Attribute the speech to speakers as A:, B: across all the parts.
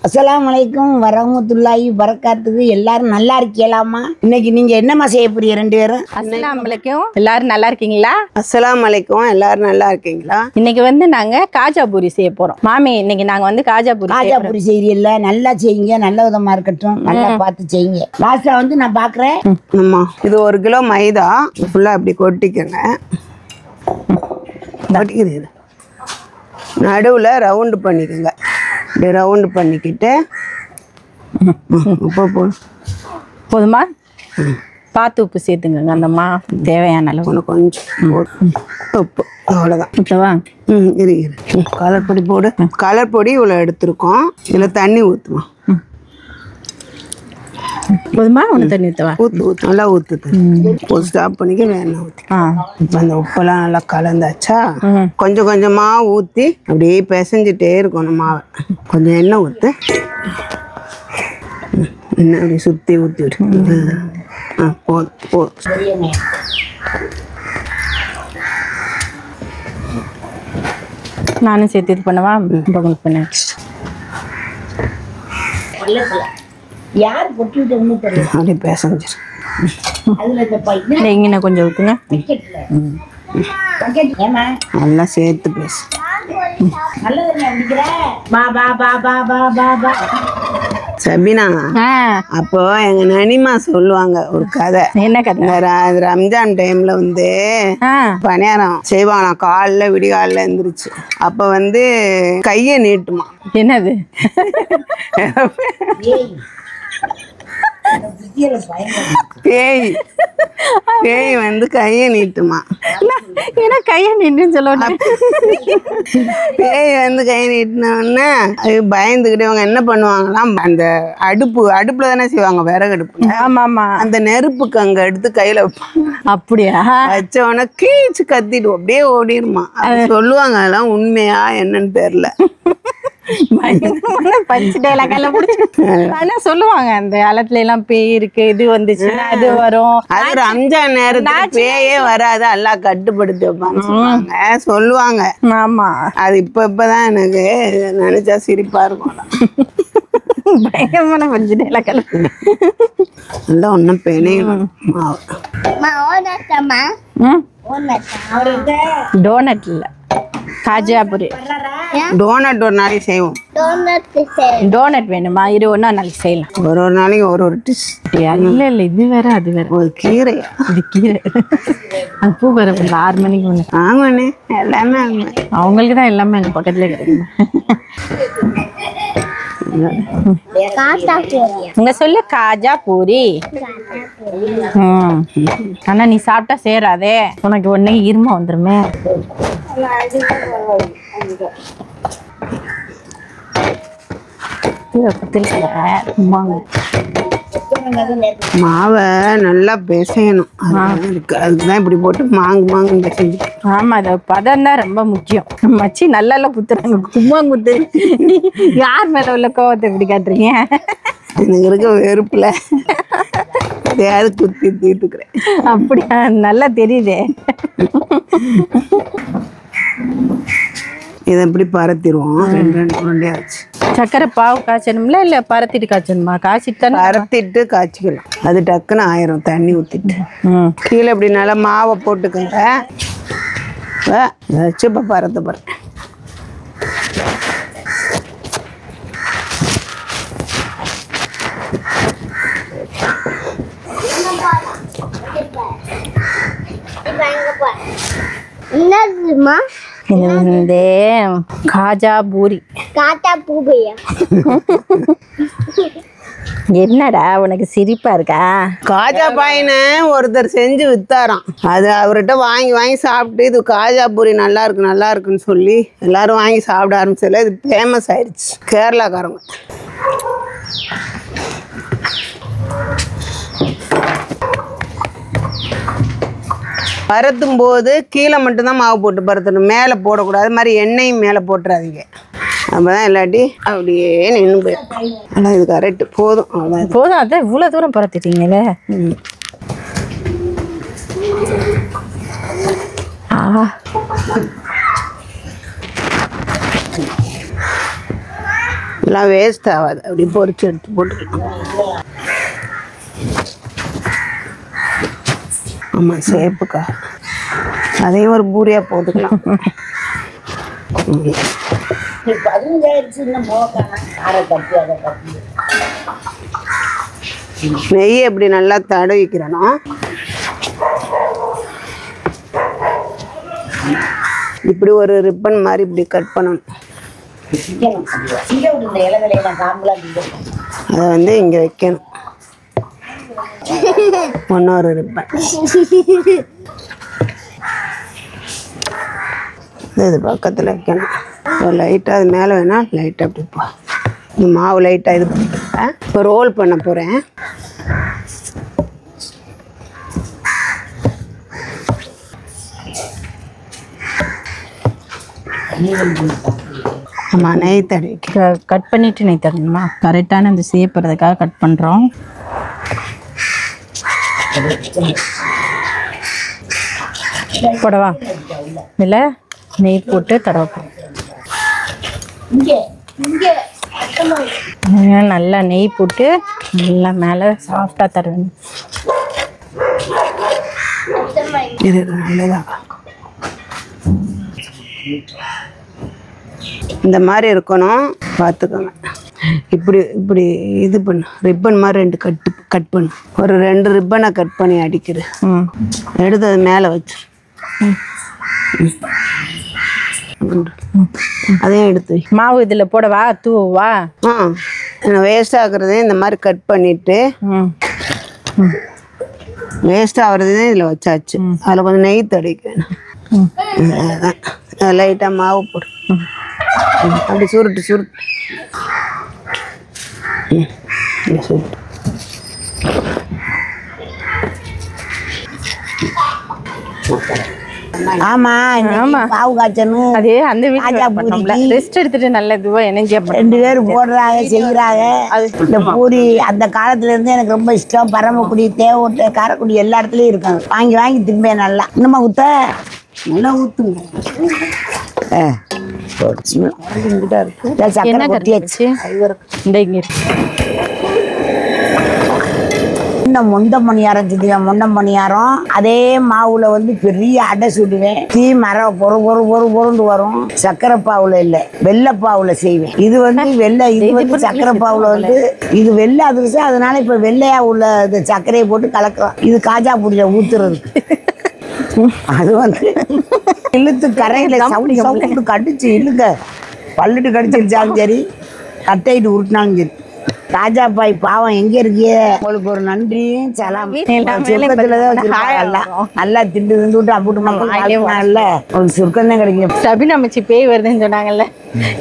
A: அஸ்ஸலாமு அலைக்கும் வரஹ்மத்துல்லாஹி வரகாத்துஹு. எல்லாரும் நல்லா இருக்கீங்களாமா? இன்னைக்கு நீங்க என்னமா செய்ய போறீங்க ரெண்டு பேரும்?
B: அஸ்ஸலாமு அலைக்கும். எல்லாரும் நல்லா இருக்கீங்களா?
C: அஸ்ஸலாமு அலைக்கும். எல்லாரும் நல்லா இருக்கீங்களா?
B: இன்னைக்கு நாங்க காஜா பூரி செய்ய போறோம். மாமி இன்னைக்கு நாங்க காஜா பூரி
A: செய்யறீல்ல, நல்லா செய்யுங்க, நல்ல விதமா இருக்கட்டும், நல்லா பார்த்து செய்யுங்க. லாஸ்டா நான் பாக்குறேன்.
C: ஆமா, இது 1 கிலோ மைதா ஃபுல்லா அப்படி கொட்டிக்கங்க. கொட்டிக்கிறது நடுவுல ரவுண்டு பண்ணிக்கோங்க. இப்படி ரவுண்டு பண்ணிக்கிட்டு உப்பு
B: போதுமா? பார்த்து உப்பு சேர்த்துங்க. அந்தம்மா தேவையான அளவு
C: கொஞ்சம் உப்பு, அவ்வளோதான்.
B: ஓகேவா?
C: இரு கலர் பொடி போடு. கலர் பொடி இவ்வளோ எடுத்துருக்கோம். இதில் தண்ணி ஊற்றுமா?
B: போதுமா? ஒன்று தண்ணி ஊற்றவா?
C: ஊற்று நல்லா ஊற்று. ஸ்டாப் பண்ணிக்க வேணாம் ஊற்றி. இப்போ அந்த உப்பெல்லாம் நல்லா கலந்தாச்சா கொஞ்சம் கொஞ்சமாக ஊற்றி அப்படியே பிசைஞ்சிட்டே இருக்கணும் மாவை. கொஞ்சம் எண்ணெய் ஊற்று. எண்ணெய் அப்படி சுற்றி ஊற்றி விடு. போதும் போதும்.
B: நானும் சேர்த்து இது பண்ணவா? பண்ண
A: யார் பொட்டுன்னு தெரியல.
C: அப்படியே பிசைஞ்சிரு.
B: இங்கே கொஞ்சம் ஊற்றுங்க.
C: நல்லா சேர்த்து பேசு. சபினா, அப்போ எங்க நனிமா சொல்லுவாங்க ஒரு கதை.
B: என்ன கதை?
C: ரம்ஜான் டைம்ல பணியாரம் செய்வாங்க. காலைல விடிகாலில் எழுந்திரிச்சு அப்ப கையை நீட்டுமா.
B: என்னது?
C: பேய் கையை நீட்டுமா.
B: ஏன்னா கையை நீட்டுன்னு சொல்லுவாங்க.
C: பேய் கையை நீட்டினோடனே அது பயந்துக்கிட்டு அவங்க என்ன பண்ணுவாங்களாம், அந்த அடுப்புல தானே செய்வாங்க, விறகு அடுப்பு.
B: ஆமா ஆமா.
C: அந்த நெருப்புக்கு அங்க எடுத்து கையில வைப்பாங்க.
B: அப்படியா?
C: வச்சவொடனே கீச்சு கத்திட்டு அப்படியே ஓடிடுமா. சொல்லுவாங்க. அதெல்லாம் உண்மையா என்னன்னு தெரியல.
B: சொல்லுவாங்க அந்த காலத்துல எல்லாம் பேய் இருக்கு, இது வந்துச்சுன்னா அது வரும்.
C: அது ரம்ஜான் நேரத்துல பேயே வராது, எல்லாம் கட்டுப்படுத்தி வைப்பாங்க சொல்லுவாங்க.
B: ஆமா,
C: அது இப்பதான் எனக்கு நினைச்சா சிரிப்பா இருக்கும்.
B: பயங்கரமான பஞ்சுடேல கலப்பு.
C: எல்லாம் ஒன்னும் பெனையும்.
B: டோனட் இல்ல, காஜா பூரி.
C: டோனட் ஒரு நாளைக்கு செய்வோம்.
B: டோனட் வேணுமா? இரு, ஒன்னா நாளைக்கு செய்யலாம்.
C: ஒரு நாளைக்கு ஒரு டிஷ்.
B: இல்ல இல்ல, இது வேற அது வேற.
C: ஒரு கீரையா?
B: இது கீரை. அது பூ வர 6 மணிக்கு ஒண்ணு.
C: ஆமாண்ணே, எல்லாமே
B: அவங்களுக்கு தான் எல்லாமே எங்க பக்கத்துல கிடைக்கும். இங்க சொல்லு காஜா பூரி. ஆனா நீ சாப்பிட்டா சேராதே, உனக்கு உடனே இருமா வந்துருமே.
C: மாவை நல்லா பிசையணும். அதுதான் இப்படி போட்டு மாங்கு பிசைஞ்சு.
B: ஆமா, அது பதம் தான் ரொம்ப முக்கியம். மச்சி நல்லா குத்துறாங்க, சும்மா குத்து. யார் மேல உள்ள கோவத்தை இப்படி காட்டுறீங்க?
C: எனக்கு இருக்க வெறுப்புல எதையாவது குத்தி தீட்டுக்கிறேன்.
B: அப்படியா? நல்லா தெரியுதே.
C: இதை எப்படி பரத்திடுவோம். 2 உருண்டையாச்சு.
B: சக்கரை பாவு காய்ச்சணும்ல, இல்ல பரத்திட்டு காய்ச்சணுமா? காய்ச்சிட்டு
C: பரத்திட்டு காய்ச்சிக்கலாம். அது டக்குன்னு ஆயிரும். தண்ணி ஊத்திட்டு கீழே இப்படி நல்லா மாவை போட்டுக்கோங்க. வச்சு இப்ப பரத்த போறேன்.
B: காஜா பூரி. என்னடா உனக்கு சிரிப்பா இருக்கா?
C: காஜா பாயின்னு ஒருத்தர் செஞ்சு வித்தாராம். அது அவர்கிட்ட வாங்கி சாப்பிட்டு இது காஜா பூரி நல்லா இருக்குன்னு சொல்லி எல்லாரும் வாங்கி சாப்பிட ஆரம்பிச்சதுல இது ஃபேமஸ் ஆயிடுச்சு. கேரளாக்காரங்க. பரத்தும் போது கீழே மட்டும்தான் மாவு போட்டு பரத்தணும், மேலே போடக்கூடாது. அது மாதிரி எண்ணெயும் மேலே போட்டுறாதீங்க. அப்பதான் இல்லாட்டி அப்படியே நின்று போயிடும். ஆனால் இது கரெக்ட். போதும், அவ்வளோதான்.
B: போதும். அதான் இவ்வளோ தூரம் பரத்திட்டீங்களே.
C: எல்லாம் வேஸ்ட் ஆகாது, அப்படி பொரிச்சு எடுத்து போட்டுக்கலாம். ஆமாம், சேப்புக்கா அதையும் ஒரு பூரியாக போட்டுக்கலாம். நெய் எப்படி நல்லா தடவிக்கிறனோ இப்படி ஒரு ரிப்பன் மாதிரி இப்படி கட் பண்ணணும். அதை வந்து இங்கே வைக்கணும். இன்னொரு ரிப்பன் இது பக்கத்தில் வைக்கணும். லைட்டாக அது மேலே வேணால் லைட்டாக அப்படி போ. மாவு லைட்டாக இது பண்ணிக்கிறேன். இப்போ ரோல் பண்ண போகிறேன். ஆமாம், நெய் தடவிக்க
B: கட் பண்ணிட்டு நெய் தரணுமா? கரெக்டான அந்த சேப்புறதுக்காக கட் பண்ணுறோம். போடவா? இல்லை, நெய் போட்டு தடவை. நல்லா நெய் போட்டு நல்லா மேலே சாஃப்டாக தடவணும்.
C: இது நல்லதாக இந்த மாதிரி இருக்கணும், பார்த்துக்கோங்க. இப்படி இப்படி இது பண்ணு, ரிப்பன் மாதிரி 2 கட் பண்ணு. ஒரு 2 ரிப்பனை கட் பண்ணி அடிக்கிறு. எடுத்து அது மேலே வச்சு அதையும் எடுத்து
B: மாவு இதில் போடவா? தூவா?
C: வேஸ்ட் ஆகுறதையும் இந்த மாதிரி கட் பண்ணிட்டு வேஸ்ட் ஆகுறதையும் இதில் வச்சாச்சு. அதில் கொஞ்சம் நெய் தடிக்கணும். லைட்டாக மாவு போடு. அப்படி சுருட்டு சுருட்டு சுருட்டு.
A: ஆமா மாவு காய்ச்சணும்.
B: அதே அந்த வீட்டுல ரெஸ்ட் எடுத்துட்டு நல்ல இதுவா எனர்ஜியா
A: 2 பேரும் போடுறாங்க செய்யறாங்க. இந்த பூரி அந்த காலத்துல இருந்து எனக்கு ரொம்ப இஷ்டம். பரமக்குடி, தேவகோட்டை, காரைக்குடி எல்லா இடத்துலயும் இருக்காங்க. வாங்கி வாங்கி திம்பேன். நல்லா இன்னுமா ஊத்த நல்லா ஊத்துங்க.
B: என்ன கட்டியாச்சு இந்த இங்க
A: முண்ட மணியாரம் சுடுவேன். முண்ட மணியாரம் அதே மாவுல வந்து பெரிய அடை சுடுவேன். தீ மரம் பொறுண்டு வரும். சக்கரை பாவுல இல்ல, வெள்ளை பாவுல செய்வேன். இது வந்து வெள்ளை, இது வந்து சக்கரை பாவுல வந்து இது வெள்ளை அதிர்ஷ்டம். அதனால இப்ப வெள்ளையா உள்ள இந்த சர்க்கரையை போட்டு கலக்கலாம். இது காஜா புடிச்ச ஊத்துறதுக்கு. அது வந்து இழுத்து கரையில சவுண்டு கடிச்சு இழுக்க பல்லுட்டு கடிச்சிருச்சாலும் சரி, கட்டையிட்டு உருட்டினாலும் சரி. ராஜா பாய் பாவம் எங்க இருக்கிய? உங்களுக்கு ஒரு நன்றியும் சலாம். நல்லா திண்டு திண்டு அப்புட்டு ஒரு சுருக்கம் தான் கிடைக்கும்.
B: சபின் அமைச்சு பேய் வருதுன்னு சொன்னாங்கல்ல,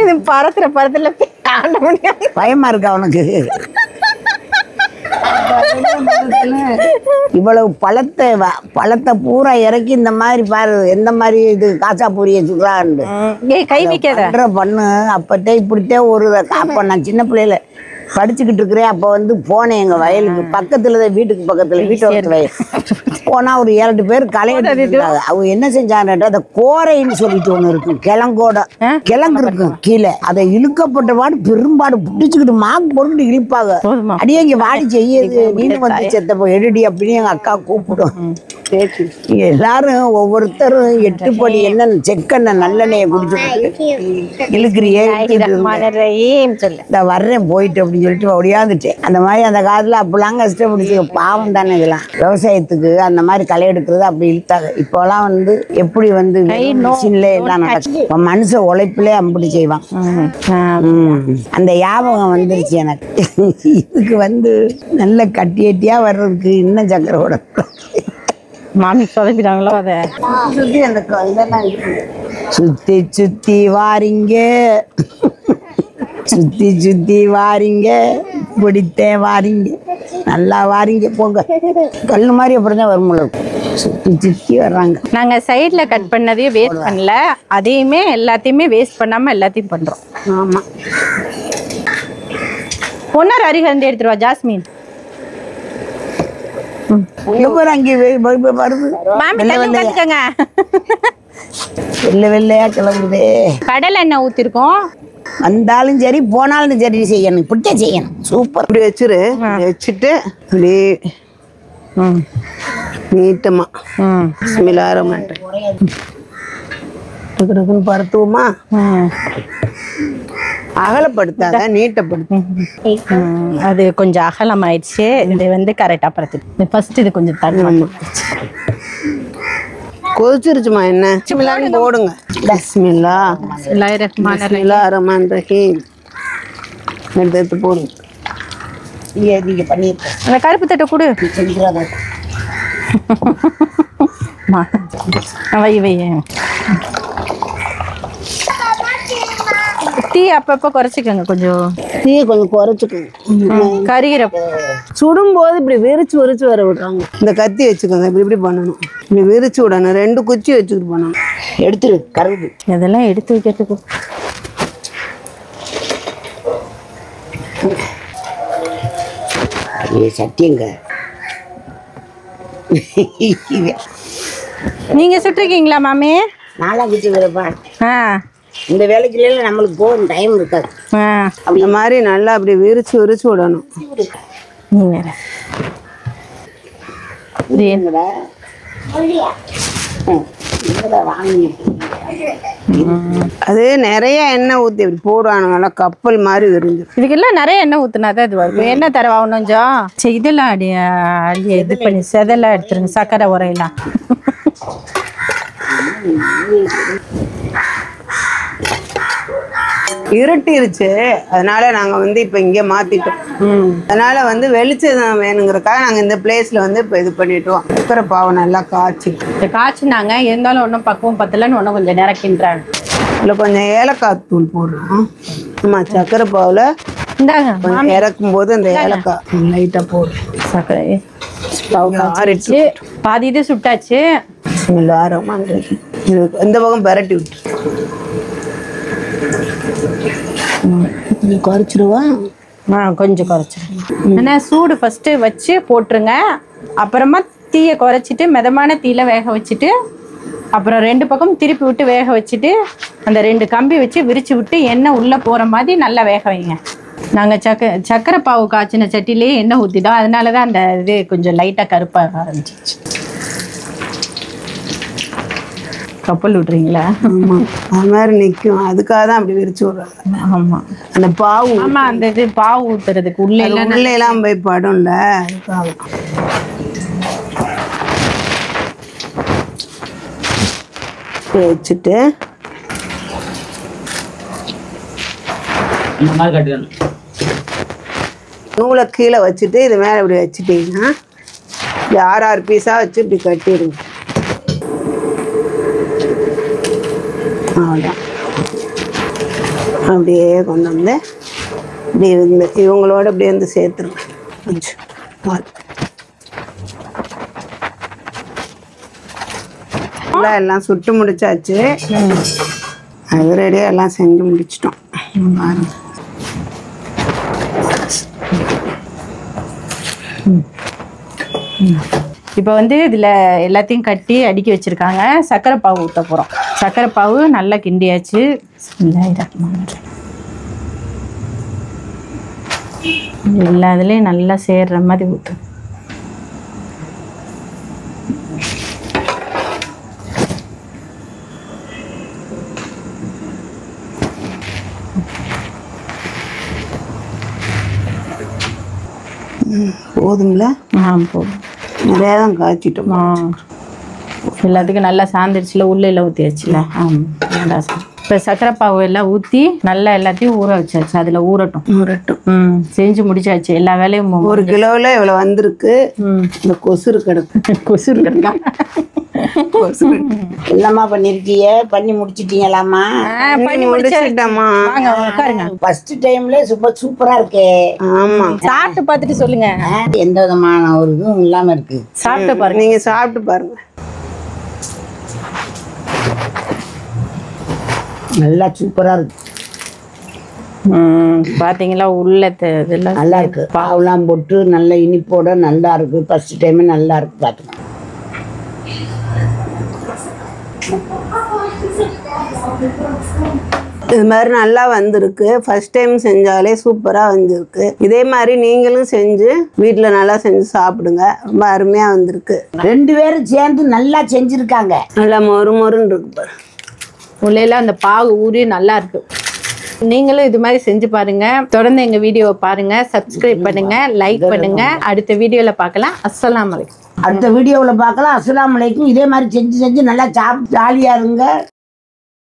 B: இது பரத்துல
A: பயமா இருக்கு அவனுக்கு. இவ்வளவு பழத்தை பூரா இறக்கி இந்த மாதிரி பாரு எந்த மாதிரி இது காசா பூரிய சுடுறான்னு
B: கை வைக்காத
A: பண்ணு. அப்பத்தே இப்படித்தே ஒரு அப்ப நான் சின்ன பிள்ளையில படிச்சுக்கிட்டு இருக்கிறேன். அப்போ வந்து போனேன் எங்கள் வயலுக்கு பக்கத்தில் தான், வீட்டுக்கு பக்கத்தில் வீட்டு வயல் போனால் ஒரு 7 பேர் களையிட்டாங்க. அவங்க என்ன செஞ்சாங்கட்டா, அந்த கோரைன்னு சொல்லிட்டு ஒன்று இருக்கும், கிழங்கு இருக்கும் கீழே. அதை இழுக்கப்பட்டபாடு பெரும்பாடு பிடிச்சிக்கிட்டு மாக்கு போட்டுக்கிட்டு இழுப்பாங்க. அடியே இங்கே வாடி செய்யுது நீனு வந்து செத்தப்போ எடுடி அப்படின்னு எங்கள் அக்கா கூப்பிடும். எல்லாரும் ஒவ்வொருத்தரும் 8 படி என்ன செக்கெண்ண நல்லெண்ணெயை குடிச்சுக்கிட்டு இழுக்கிறியே வர்றேன் போயிட்டு அப்படின்னு சொல்லிட்டு ஒடியாந்துட்டேன். அந்த மாதிரி அந்த காலத்துல அப்பெல்லாம் கஷ்டப்பிடிச்சு பாவம் தானே இதெல்லாம். விவசாயத்துக்கு அந்த மாதிரி களை எடுக்கிறது அப்படி இழுத்தாங்க. இப்போலாம் வந்து எப்படி வந்து மிஷின்ல எல்லாம் நடக்கும். மனுஷ உழைப்புல அப்படி செய்வான். அந்த ஞாபகம் வந்துருச்சு எனக்கு. இதுக்கு வந்து நல்ல கட்டியா வர்றதுக்கு இன்னும் சக்கரோட
B: மாமி சொதப்பிட்டாங்களோ. அதை
A: சுத்தி அந்த இதெல்லாம் சுத்தி சுத்தி வாரிங்க, சுத்தி சுத்தி வாரிங்க, பிடித்தே வாரிங்க, நல்லா வாரிங்க போங்க. கல்லு மாதிரி அப்புறம் தான் வரும்போது சுத்தி சுத்தி வர்றாங்க.
B: நாங்க சைட்ல கட் பண்ணதையும் வேஸ்ட் பண்ணல, அதையுமே எல்லாத்தையுமே வேஸ்ட் பண்ணாம எல்லாத்தையும் பண்றோம்.
A: ஆமா,
B: ஒன்னார் அரிகரண்டி எடுத்துருவா ஜாஸ்மின்.
A: வெள்ளையா கிளம்புதே.
B: கடலை எண்ணெய் ஊத்திருக்கோம்,
A: வந்தாலும் சரி போனாலும் சரி செய்யணும், இப்படியே செய்யணும். சூப்பர்.
C: இப்படி வச்சுரு. வச்சுட்டு அப்படியே நீட்டமா பிஸ்மில்லாஹிர் ரஹ்மானிர் ரஹீம் பருத்துவோமா? அகலப்படுத்தாத, நீட்டப்படுத்து.
B: அது கொஞ்சம் அகலம் ஆயிடுச்சு. இது வந்து கரெக்டா படுத்து. ஃபர்ஸ்ட் இது கொஞ்சம் தண்ணி
C: கொதிச்சிருச்சுமா. என்ன பிஸ்மில்லாஹ்னு போடுங்க.
B: பிஸ்மில்லாஹிர்
C: ரஹ்மானிர் ரஹீம் எடுத்து போடுங்க.
A: நீங்க பண்ணிருக்க
B: அந்த கருப்பு தட்டை கொடு. வை வை. தீ அப்பப்போ குறைச்சிக்கோங்க, கொஞ்சம்
C: தீயை கொஞ்சம் குறைச்சிக்கோங்க.
B: கரிகிற
C: சுடும்போது இப்படி விரிச்சு விரிச்சு வர விடுறாங்க. இந்த கத்தி வச்சுக்கோங்க. இப்படி இப்படி பண்ணணும். இப்படி விரிச்சு விடணும். 2 குச்சி வச்சுக்கிட்டு பண்ணணும்.
A: எடுத்துரு கருது.
B: இதெல்லாம் எடுத்து வைக்கிறதுக்கு
A: சட்டியங்க.
B: நீங்க சுட்டிருக்கீங்களா மாமி?
A: நாளா குச்சி விடுப்பா.
B: ஆ
A: இந்த வேலைக்குள்ள நம்மளுக்கு போகும் டைம் இருக்காது.
C: அந்த மாதிரி நல்லா அப்படி விரிச்சு விரிச்சு விடணும்.
B: நீ வேற
C: அது நிறைய எண்ணெய் ஊற்றி அப்படி போடுவானுங்க. நல்லா கப்பல் மாதிரி விரிஞ்சிடும்.
B: இதுக்கெல்லாம் நிறைய எண்ணெய் ஊத்துனாதான் இது வரும். எண்ணெய் தரவா கொஞ்சம். சரி, இதெல்லாம் அடி இது பண்ணி செதெல்லாம் எடுத்துருங்க. சக்கரை உரையெல்லாம்
C: இருட்டிருச்சு. அதனால நாங்க வந்து இப்ப இங்கே மாத்திட்டோம். அதனால வந்து வெளிச்சம் வேணுங்கிறக்காக நாங்க இந்த பிளேஸ்ல வந்து இப்ப இது பண்ணிட்டோம். சக்கரை பாவை நல்லா காய்ச்சிட்டு
B: காய்ச்சினாங்க. இருந்தாலும் ஒன்றும் பக்குவம் பத்தலன்னு ஒன்றும் கொஞ்சம் நேரம் கிண்டுறாங்க.
C: இதில் கொஞ்சம் ஏலக்காய் தூள் போடுறோம். ஆமா, சக்கரை பாவில்
B: இந்தாங்க
C: கொஞ்சம் இறக்கும் போது அந்த ஏலக்காய் லைட்டா போடும்.
B: சக்கரை ஆறிடுச்சு. பாதி இது சுட்டாச்சு.
C: இந்த பக்கம் பரட்டி விட்டு குறைச்சிடுவா.
B: கொஞ்சம் குறைச்சிடும். ஏன்னா சூடு ஃபர்ஸ்ட் வச்சு போட்டுருங்க. அப்புறமா தீயை குறைச்சிட்டு மிதமான தீயில வேக வச்சுட்டு அப்புறம் 2 பக்கம் திருப்பி விட்டு வேக வச்சுட்டு அந்த 2 கம்பி வச்சு விரிச்சு விட்டு எண்ணெய் உள்ள போற மாதிரி நல்லா வேக வைங்க. நாங்கள் சக்கரை பாவு காய்ச்சின சட்டிலேயே எண்ணெய் ஊற்றிட்டோம். அதனால தான் அந்த இது கொஞ்சம் லைட்டாக கருப்பாக ஆரம்பிச்சிச்சு. கப்பல் விட்றீங்களா?
C: ஆமாம், அது மாதிரி நிற்கும். அதுக்காக தான் அப்படி விரிச்சு விடுறாங்க.
B: ஆமாம்,
C: அந்த பாவு.
B: ஆமாம், அந்த இது பாவு ஊற்றுறதுக்கு
C: உள்ளெல்லாம் போய் படும்ல, அதுக்காக. வச்சுட்டு நூலை கீழே வச்சுட்டு இது மேலே இப்படி வச்சுட்டீங்கன்னா இப்படி 6 பீஸாக வச்சு இப்படி கட்டிடுங்க. அவ்வளோதான். அப்படியே கொண்டு வந்து இப்படி இருந்து இவங்களோட அப்படியே வந்து சேர்த்துருங்க. கொஞ்சம் எல்லாம் சுட்டு முடிச்சாச்சு. அது ரெடியாக எல்லாம் செஞ்சு முடிச்சிட்டோம்.
B: இப்போ வந்து இதில் எல்லாத்தையும் கட்டி அடுக்கி வச்சுருக்காங்க. சர்க்கரை பாவு ஊற்ற போகிறோம். சர்க்கரை பாவு நல்லா கிண்டியாச்சு. எல்லா இதுலேயும் நல்லா சேர்ற மாதிரி ஊற்றும்.
C: போதுங்களா?
B: போதும்.
C: நிறையா தான் காய்ச்சிட்டோம்.
B: எல்லாத்துக்கும் நல்லா சாந்திரிச்சில் உள்ள எல்லாம் ஊற்றியாச்சுல. நல்லா இப்போ சக்கரை பாவு எல்லாம் ஊற்றி நல்லா எல்லாத்தையும் ஊற வச்சாச்சு. அதில் ஊறட்டும். செஞ்சு முடிச்சாச்சு எல்லா வேலையும்.
C: 1 கிலோவில் இவ்வளோ வந்திருக்கு. இந்த கொசுறு கிடக்கு.
B: கொசுறு கிடக்கா?
A: எல்லாமா பண்ணிருக்கீங்க, பண்ணி முடிச்சிட்டீங்களாமா?
C: பண்ணி முடிச்சிட்டேம்மா.
A: ஃபர்ஸ்ட் டைம்ல சூப்பரா இருக்கே.
C: ஆமா,
B: சாப்பிட்டு பார்த்துட்டு சொல்லுங்க.
A: எந்த விதமான ஒரு இதுவும் இல்லாம இருக்கு.
B: சாப்பிட்டு பாருங்க.
C: நீங்க சாப்பிட்டு பாருங்க.
A: நல்லா சூப்பரா இருக்கு.
B: பாத்தீங்களா? உள்ள இதெல்லாம்
A: நல்லா இருக்கு. பாவெல்லாம் போட்டு நல்ல இனிப்போட நல்லா இருக்கு. ஃபர்ஸ்ட் டைம் நல்லா இருக்கு. பாத்துங்க.
C: இது மாதிரி நல்லா வந்திருக்கு. ஃபர்ஸ்ட் டைம் செஞ்சாலே சூப்பராக வந்திருக்கு. இதே மாதிரி நீங்களும் செஞ்சு வீட்டில் நல்லா செஞ்சு சாப்பிடுங்க. ரொம்ப அருமையாக வந்திருக்கு.
A: 2 பேரும் சேர்ந்து நல்லா செஞ்சிருக்காங்க.
C: நல்லா மொறு மொறுன்னு இருக்கு பாரு.
B: உள்ளேல அந்த பாகு ஊறி நல்லா இருக்கு. நீங்களும் இது மாதிரி செஞ்சு பாருங்க. தொடர்ந்து எங்க வீடியோவை பாருங்க, சப்ஸ்கிரைப் பண்ணுங்க, லைக் பண்ணுங்க. அடுத்த வீடியோல பார்க்கலாம். அஸ்ஸலாமு அலைக்கும்.
A: அடுத்த வீடியோவில் பார்க்கலாம். அஸ்ஸலாமு அலைக்கும். இதே மாதிரி செஞ்சு நல்லா சாப்பிட்டு ஜாலியாக இருங்க.